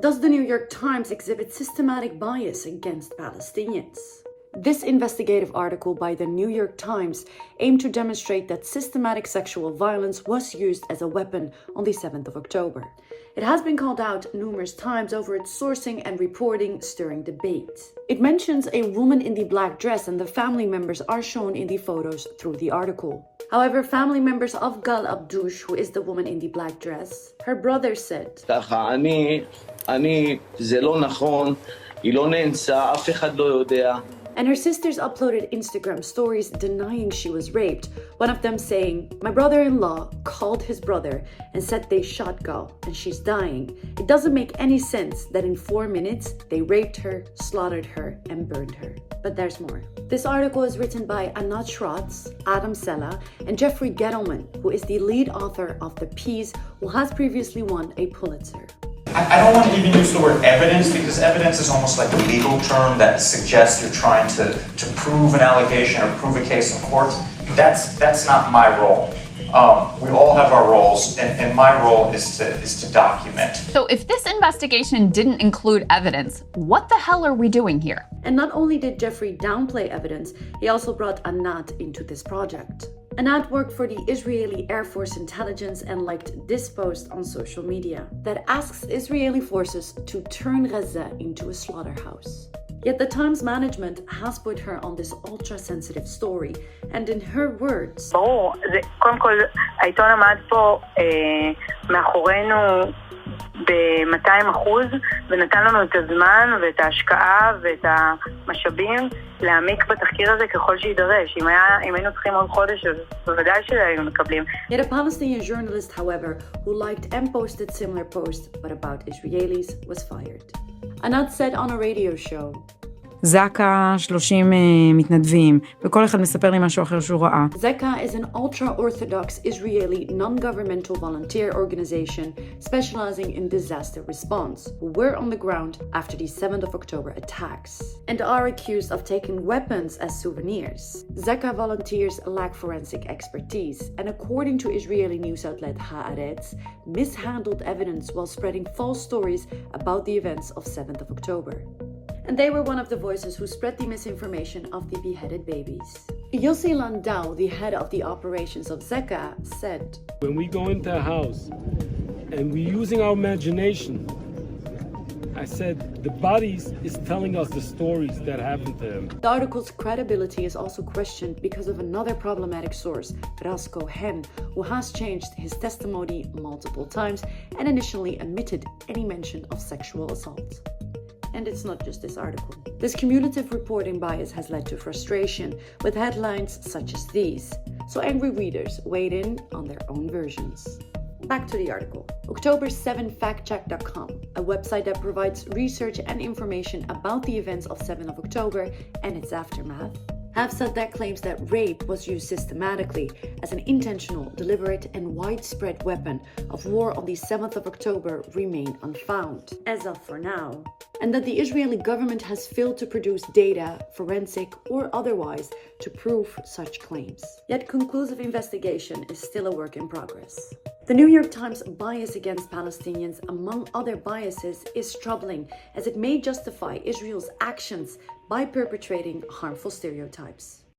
Does the New York Times exhibit systematic bias against Palestinians? This investigative article by the New York Times aimed to demonstrate that systematic sexual violence was used as a weapon on the 7th of October. It has been called out numerous times over its sourcing and reporting, stirring debate. It mentions a woman in the black dress, and the family members are shown in the photos through the article. However, family members of Gal Abdush, who is the woman in the black dress, her brother said, זה לא נכון, היא לא נאנסה, אף אחד לא יודע. And her sisters uploaded Instagram stories denying she was raped, one of them saying, "My brother-in-law called his brother and said they shot Gal and she's dying. It doesn't make any sense that in 4 minutes they raped her, slaughtered her, and burned her." But there's more. This article is written by Anat Schwartz, Adam Sella, and Jeffrey Gettleman, who is the lead author of the piece, who has previously won a Pulitzer. I don't want to even use the word evidence, because evidence is almost like a legal term that suggests you're trying to prove an allegation or prove a case in court. That's not my role. We all have our roles, and my role is to document. So if this investigation didn't include evidence, what the hell are we doing here? And not only did Jeffrey downplay evidence, he also brought Anat into this project. Anat worked for the Israeli Air Force intelligence and liked this post on social media that asks Israeli forces to turn Gaza into a slaughterhouse. Yet the Times management has put her on this ultra-sensitive story, and in her words, ברור, קודם כל, העיתון עמד פה מאחורינו ב-200% ונתן לנו את הזמן ואת ההשקעה ואת המשאבים להעמיק בתחקיר הזה ככל שידרש. אם היינו צריכים עוד חודש, אז בוודאי שהיינו מקבלים. Yet a Palestinian journalist, however, who liked and posted similar posts but about Israelis, was fired. Anat said on a radio show, זקה 30 מתנדבים, וכל אחד מספר לי משהו אחר שהוא ראה. Zeka is an ultra-Orthodox Israeli non-governmental volunteer organization specializing in disaster response, who were on the ground after the 7th of October attacks, and are accused of taking weapons as souvenirs. Zeka volunteers lack forensic expertise, and according to Israeli news outlet Haaretz, mishandled evidence while spreading false stories about the events of 7th of October. And they were one of the voices who spread the misinformation of the beheaded babies. Yossi Landau, the head of the operations of Zeka, said, "When we go into a house and we're using our imagination," I said, "the bodies is telling us the stories that happened to them." The article's credibility is also questioned because of another problematic source, Rasko Hen, who has changed his testimony multiple times and initially omitted any mention of sexual assault. And it's not just this article. This cumulative reporting bias has led to frustration, with headlines such as these. So angry readers weighed in on their own versions. Back to the article. October7factcheck.com, a website that provides research and information about the events of 7th of October and its aftermath, Hafsadat claims that rape was used systematically as an intentional, deliberate, and widespread weapon of war on the 7th of October remain unfound, as of for now, and that the Israeli government has failed to produce data, forensic or otherwise, to prove such claims. Yet conclusive investigation is still a work in progress. The New York Times' bias against Palestinians, among other biases, is troubling, as it may justify Israel's actions by perpetrating harmful stereotypes.